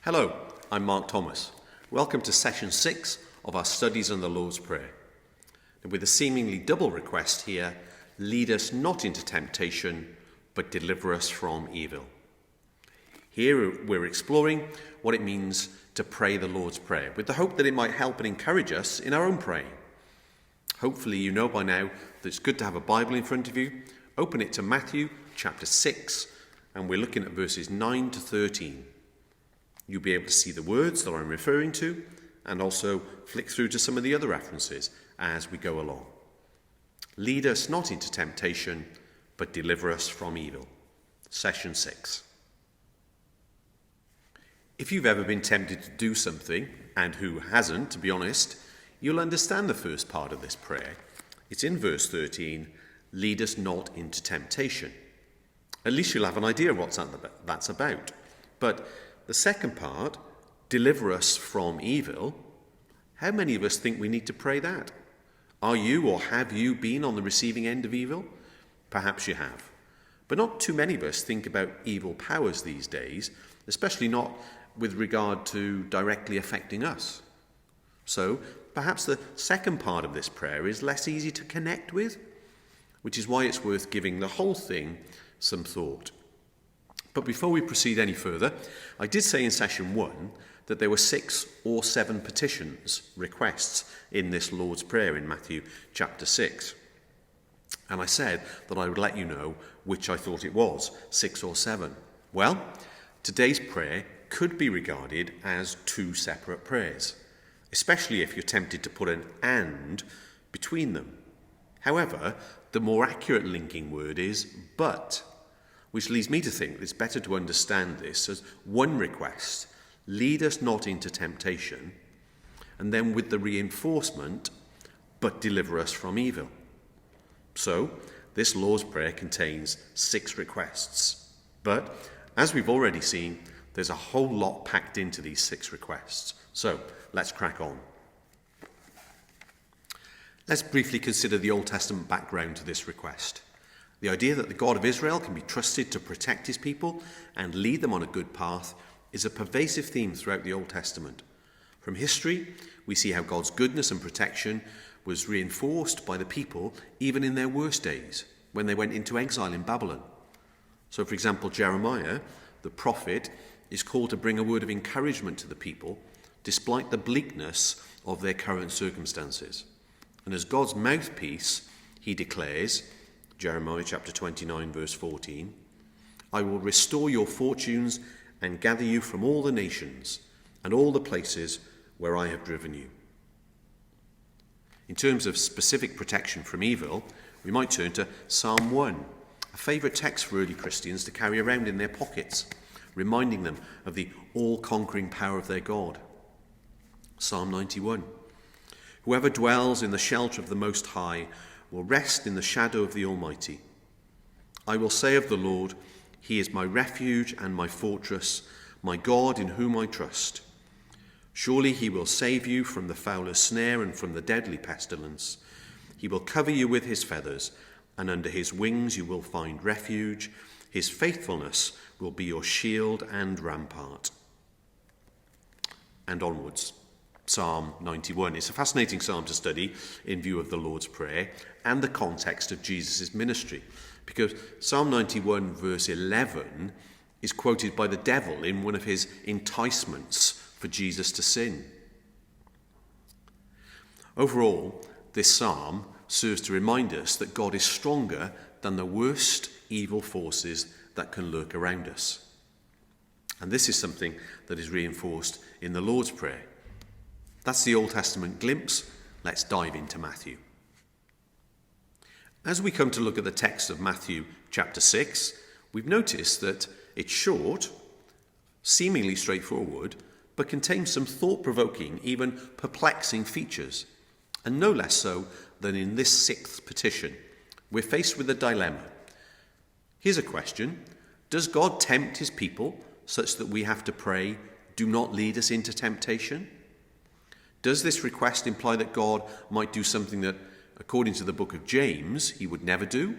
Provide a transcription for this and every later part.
Hello, I'm Mark Thomas. Welcome to session 6 of our studies on the Lord's Prayer. And with a seemingly double request here, lead us not into temptation, but deliver us from evil. Here we're exploring what it means to pray the Lord's Prayer, with the hope that it might help and encourage us in our own praying. Hopefully you know by now that it's good to have a Bible in front of you. Open it to Matthew chapter 6, and we're looking at verses 9 to 13. You'll be able to see the words that I'm referring to and also flick through to some of the other references as we go along. Lead us not into temptation, but deliver us from evil. Session 6. If you've ever been tempted to do something, and who hasn't, to be honest, you'll understand the first part of this prayer. It's in verse 13, lead us not into temptation. At least you'll have an idea of what that's about. But the second part, deliver us from evil, how many of us think we need to pray that? Are you or have you been on the receiving end of evil? Perhaps you have. But not too many of us think about evil powers these days, especially not with regard to directly affecting us. So perhaps the second part of this prayer is less easy to connect with, which is why it's worth giving the whole thing some thought. But before we proceed any further, I did say in session 1 that there were 6 or 7 petitions, requests, in this Lord's Prayer in Matthew chapter 6. And I said that I would let you know which I thought it was, 6 or 7. Well, today's prayer could be regarded as 2 separate prayers, especially if you're tempted to put an "and" between them. However, the more accurate linking word is "but," which leads me to think it's better to understand this as one request, lead us not into temptation, and then with the reinforcement, but deliver us from evil. So, this Lord's Prayer contains 6 requests. But, as we've already seen, there's a whole lot packed into these 6 requests. So, let's crack on. Let's briefly consider the Old Testament background to this request. The idea that the God of Israel can be trusted to protect his people and lead them on a good path is a pervasive theme throughout the Old Testament. From history, we see how God's goodness and protection was reinforced by the people even in their worst days, when they went into exile in Babylon. So, for example, Jeremiah, the prophet, is called to bring a word of encouragement to the people, despite the bleakness of their current circumstances. And as God's mouthpiece, he declares, Jeremiah chapter 29, verse 14, I will restore your fortunes and gather you from all the nations and all the places where I have driven you. In terms of specific protection from evil, we might turn to Psalm 1, a favourite text for early Christians to carry around in their pockets, reminding them of the all-conquering power of their God. Psalm 91, whoever dwells in the shelter of the Most High will rest in the shadow of the Almighty. I will say of the Lord, he is my refuge and my fortress, my God in whom I trust. Surely he will save you from the fowler's snare and from the deadly pestilence. He will cover you with his feathers, and under his wings you will find refuge. His faithfulness will be your shield and rampart. And onwards. Psalm 91. It's a fascinating psalm to study in view of the Lord's Prayer and the context of Jesus' ministry, because Psalm 91 verse 11 is quoted by the devil in one of his enticements for Jesus to sin. Overall, this psalm serves to remind us that God is stronger than the worst evil forces that can lurk around us. And this is something that is reinforced in the Lord's Prayer. That's the Old Testament glimpse. Let's dive into Matthew. As we come to look at the text of Matthew chapter 6, we've noticed that it's short, seemingly straightforward, but contains some thought-provoking, even perplexing features. And no less so than in this 6th petition. We're faced with a dilemma. Here's a question. Does God tempt his people such that we have to pray, do not lead us into temptation? Does this request imply that God might do something that, according to the book of James, he would never do?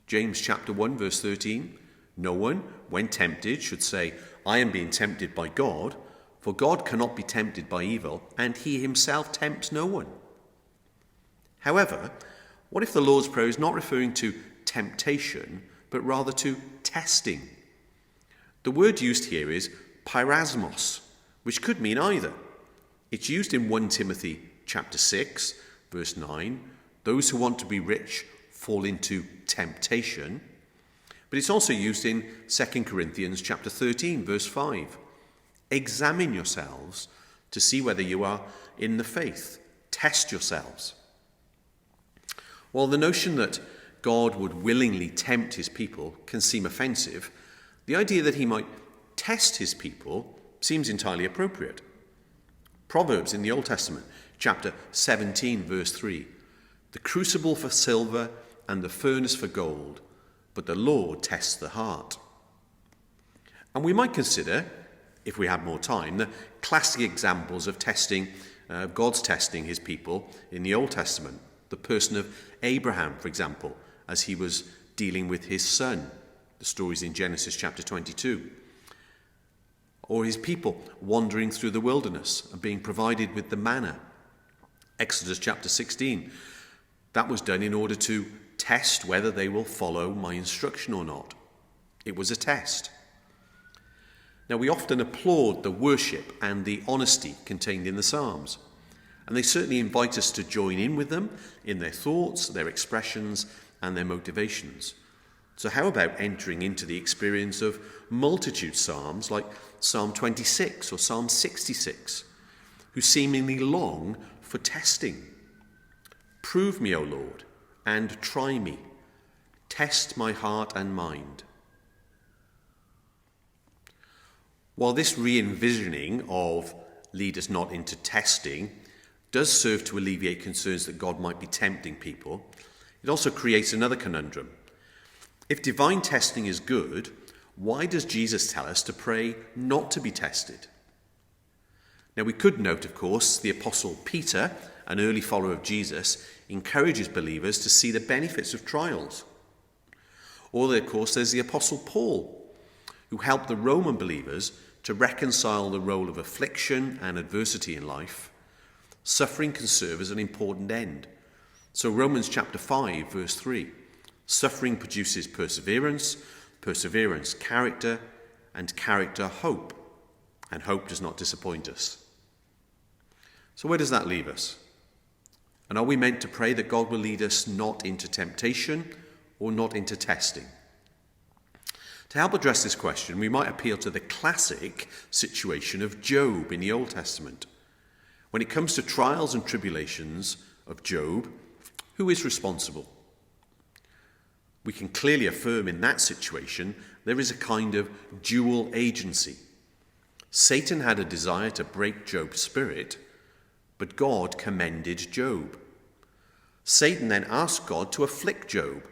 James chapter 1, verse 13, no one, when tempted, should say, I am being tempted by God, for God cannot be tempted by evil, and he himself tempts no one. However, what if the Lord's Prayer is not referring to temptation, but rather to testing? The word used here is pyrasmos, which could mean either. It's used in 1 Timothy chapter 6, verse 9. Those who want to be rich fall into temptation. But it's also used in 2 Corinthians chapter 13, verse 5. Examine yourselves to see whether you are in the faith. Test yourselves. While the notion that God would willingly tempt his people can seem offensive, the idea that he might test his people seems entirely appropriate. Proverbs in the Old Testament, chapter 17, verse 3. The crucible for silver and the furnace for gold, but the Lord tests the heart. And we might consider, if we had more time, the classic examples of testing, God's testing his people in the Old Testament. The person of Abraham, for example, as he was dealing with his son. The stories in Genesis chapter 22. Or his people wandering through the wilderness and being provided with the manna. Exodus chapter 16. That was done in order to test whether they will follow my instruction or not. It was a test. Now, we often applaud the worship and the honesty contained in the Psalms, and they certainly invite us to join in with them in their thoughts, their expressions, and their motivations. So how about entering into the experience of multitude psalms like Psalm 26 or Psalm 66, who seemingly long for testing? Prove me, O Lord, and try me. Test my heart and mind. While this re-envisioning of lead us not into testing does serve to alleviate concerns that God might be tempting people, it also creates another conundrum. If divine testing is good, why does Jesus tell us to pray not to be tested? Now, we could note, of course, the Apostle Peter, an early follower of Jesus, encourages believers to see the benefits of trials. Or, of course, there's the Apostle Paul, who helped the Roman believers to reconcile the role of affliction and adversity in life. Suffering can serve as an important end. So Romans chapter 5, verse 3, suffering produces perseverance, perseverance character, and character hope. And hope does not disappoint us. So where does that leave us? And are we meant to pray that God will lead us not into temptation or not into testing? To help address this question, we might appeal to the classic situation of Job in the Old Testament. When it comes to trials and tribulations of Job, who is responsible? We can clearly affirm in that situation there is a kind of dual agency. Satan had a desire to break Job's spirit, but God commended Job. Satan then asked God to afflict Job,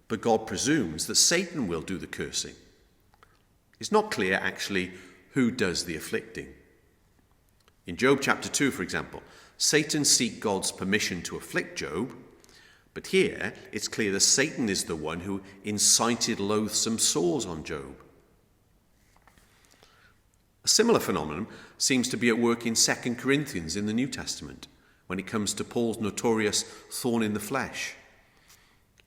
but God presumes that Satan will do the cursing. It's not clear, actually, who does the afflicting. In Job chapter 2, for example, Satan seeks God's permission to afflict Job, but here it's clear that Satan is the one who incited loathsome sores on Job. A similar phenomenon seems to be at work in 2 Corinthians in the New Testament, when it comes to Paul's notorious thorn in the flesh.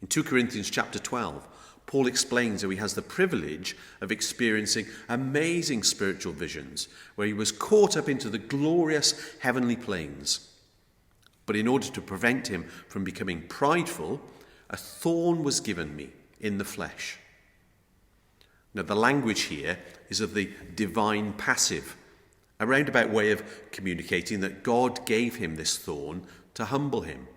In 2 Corinthians chapter 12, Paul explains how he has the privilege of experiencing amazing spiritual visions, where he was caught up into the glorious heavenly planes. But in order to prevent him from becoming prideful, a thorn was given me in the flesh. Now, the language here is of the divine passive, a roundabout way of communicating that God gave him this thorn to humble him.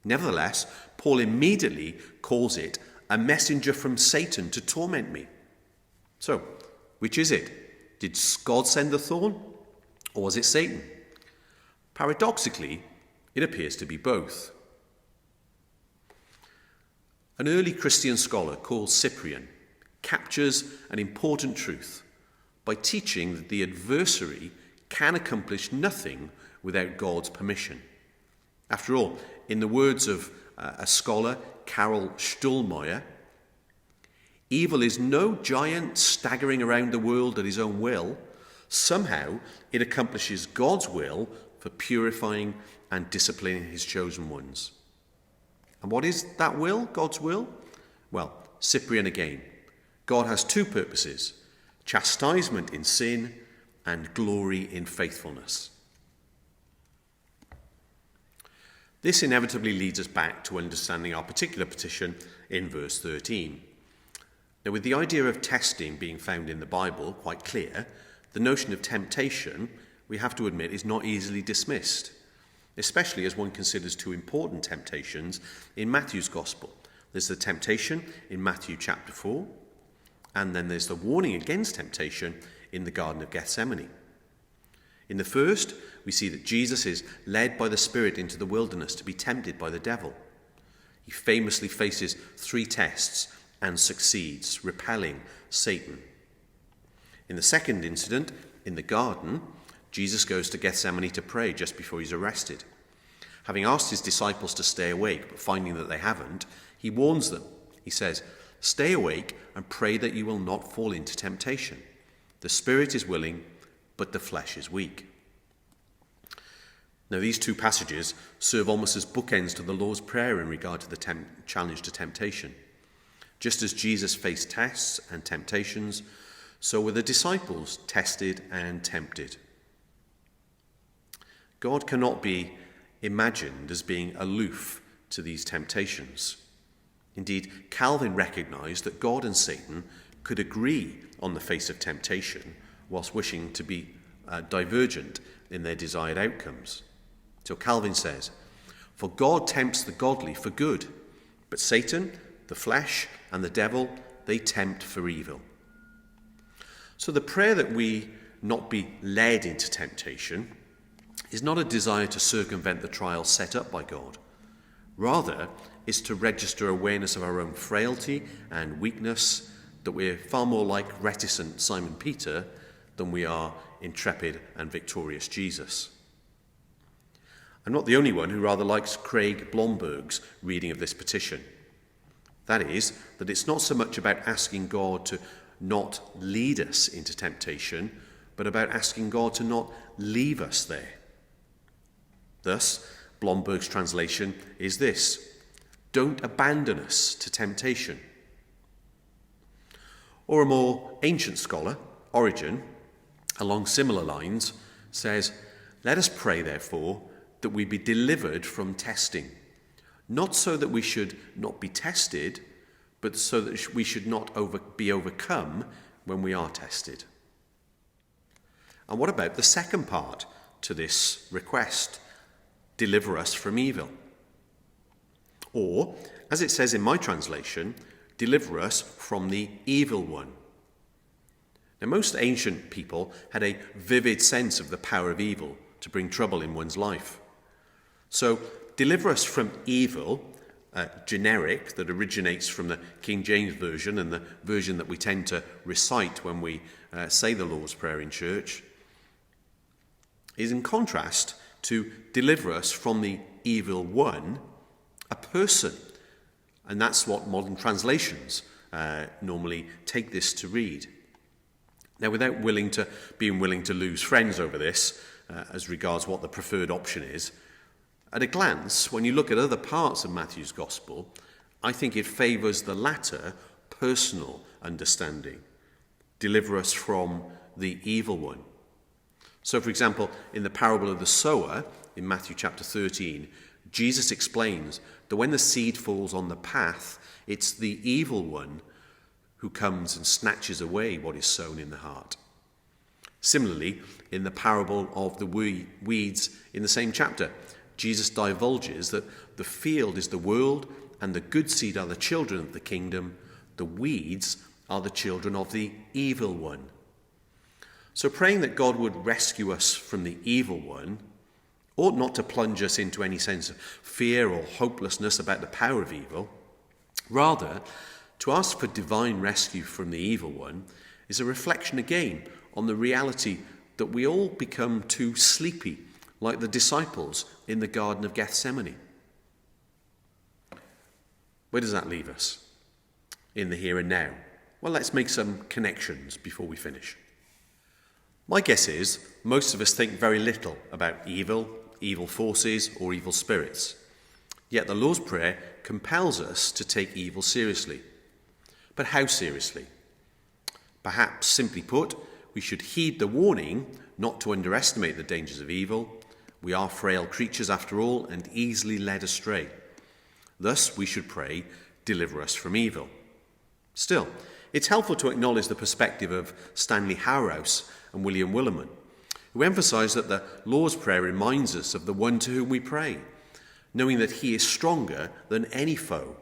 Nevertheless, Paul immediately calls it a messenger from Satan to torment me. So, which is it? Did God send the thorn, or was it Satan? Paradoxically, it appears to be both. An early Christian scholar called Cyprian captures an important truth by teaching that the adversary can accomplish nothing without God's permission. After all, in the words of a scholar, Karl Stuhlmeier, Evil is no giant staggering around the world at his own will. Somehow it accomplishes God's will for purifying and disciplining his chosen ones. And what is that will, God's will? Well, Cyprian again. God has two purposes: chastisement in sin and glory in faithfulness. This inevitably leads us back to understanding our particular petition in verse 13. Now, with the idea of testing being found in the Bible quite clear, the notion of temptation, we have to admit, is not easily dismissed, especially as one considers two important temptations in Matthew's Gospel. There's the temptation in Matthew chapter 4, and then there's the warning against temptation in the Garden of Gethsemane. In the first, we see that Jesus is led by the Spirit into the wilderness to be tempted by the devil. He famously faces 3 tests and succeeds, repelling Satan. In the second incident, in the garden, Jesus goes to Gethsemane to pray just before he's arrested. Having asked his disciples to stay awake, but finding that they haven't, he warns them. He says, "Stay awake and pray that you will not fall into temptation. The spirit is willing, but the flesh is weak." Now, these two passages serve almost as bookends to the Lord's Prayer in regard to the challenge to temptation. Just as Jesus faced tests and temptations, so were the disciples tested and tempted. God cannot be imagined as being aloof to these temptations. Indeed, Calvin recognized that God and Satan could agree on the face of temptation whilst wishing to be divergent in their desired outcomes. So Calvin says, "For God tempts the godly for good, but Satan, the flesh, and the devil, they tempt for evil." So the prayer that we not be led into temptation is not a desire to circumvent the trials set up by God. Rather, is to register awareness of our own frailty and weakness, that we're far more like reticent Simon Peter than we are intrepid and victorious Jesus. I'm not the only one who rather likes Craig Blomberg's reading of this petition. That is, that it's not so much about asking God to not lead us into temptation, but about asking God to not leave us there. Thus, Blomberg's translation is this: "Don't abandon us to temptation." Or a more ancient scholar, Origen, along similar lines, says, "Let us pray, therefore, that we be delivered from testing, not so that we should not be tested, but so that we should not be overcome when we are tested." And what about the second part to this request? Deliver us from evil. Or, as it says in my translation, deliver us from the evil one. Now, most ancient people had a vivid sense of the power of evil to bring trouble in one's life. So, deliver us from evil, generic, that originates from the King James Version and the version that we tend to recite when we say the Lord's Prayer in church, is in contrast to deliver us from the evil one, a person. And that's what modern translations normally take this to read. Now, without being willing to lose friends over this, as regards what the preferred option is, at a glance, when you look at other parts of Matthew's Gospel, I think it favours the latter personal understanding. Deliver us from the evil one. So, for example, in the parable of the sower, in Matthew chapter 13, Jesus explains that when the seed falls on the path, it's the evil one who comes and snatches away what is sown in the heart. Similarly, in the parable of the weeds in the same chapter, Jesus divulges that the field is the world and the good seed are the children of the kingdom, the weeds are the children of the evil one. So praying that God would rescue us from the evil one ought not to plunge us into any sense of fear or hopelessness about the power of evil. Rather, to ask for divine rescue from the evil one is a reflection again on the reality that we all become too sleepy, like the disciples in the Garden of Gethsemane. Where does that leave us? In the here and now, Well, let's make some connections before we finish. My guess is most of us think very little about evil, evil forces, or evil spirits. Yet the Lord's Prayer compels us to take evil seriously. But how seriously? Perhaps, simply put, we should heed the warning not to underestimate the dangers of evil. We are frail creatures after all and easily led astray. Thus, we should pray, "Deliver us from evil." Still, it's helpful to acknowledge the perspective of Stanley Hauerwas and William Willimon, who emphasize that the Lord's Prayer reminds us of the one to whom we pray, knowing that he is stronger than any foe.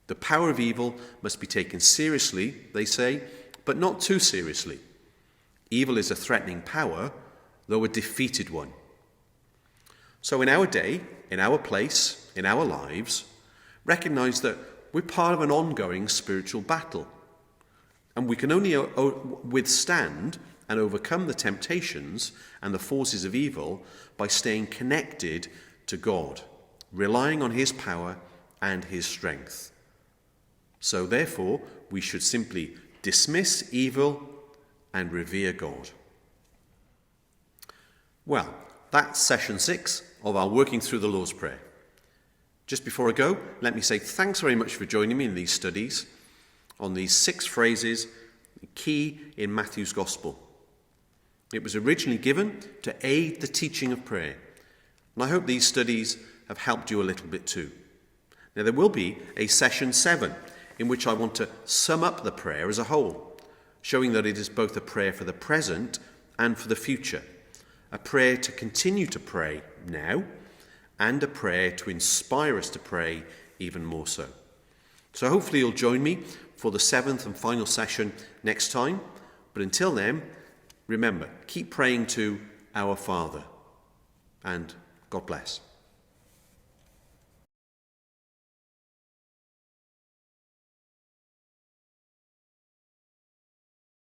The power of evil must be taken seriously, they say, but not too seriously. Evil is a threatening power, though a defeated one. So in our day, in our place, in our lives, recognize that we're part of an ongoing spiritual battle, and we can only withstand and overcome the temptations and the forces of evil by staying connected to God, relying on his power and his strength. So therefore, we should simply dismiss evil and revere God. Well, that's session 6 of our Working Through the Lord's Prayer. Just before I go, let me say thanks very much for joining me in these studies on these 6 phrases, key in Matthew's Gospel. It was originally given to aid the teaching of prayer, and I hope these studies have helped you a little bit too. Now, there will be a session 7 in which I want to sum up the prayer as a whole, showing that it is both a prayer for the present and for the future, a prayer to continue to pray now, and a prayer to inspire us to pray even more so. So hopefully you'll join me for the 7th and final session next time. But until then, remember, keep praying to our Father, and God bless.